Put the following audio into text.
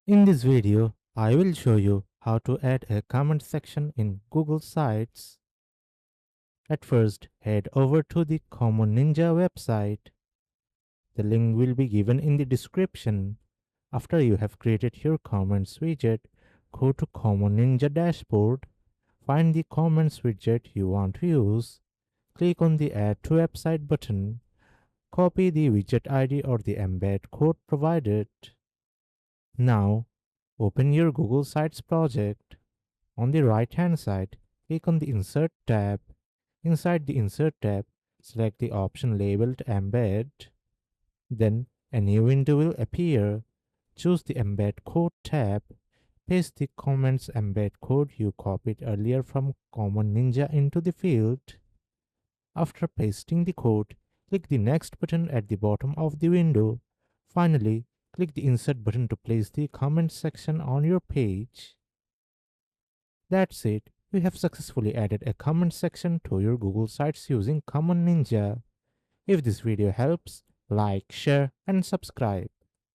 In this video, I will show you how to add a comment section in Google Sites. At first, head over to the Common Ninja website. The link will be given in the description. After you have created your comments widget, go to Common Ninja dashboard. Find the comments widget you want to use. Click on the Add to Website button. Copy the widget ID or the embed code provided. Now, open your Google Sites project. On the right hand side, click on the Insert tab. Inside the Insert tab, select the option labeled Embed. Then a new window will appear. Choose the Embed Code tab. Paste the comments embed code you copied earlier from Common Ninja into the field. After pasting the code, click the Next button at the bottom of the window. Finally, click the Insert button to place the comment section on your page. That's it. You have successfully added a comment section to your Google Sites using Common Ninja. If this video helps, like, share, and subscribe.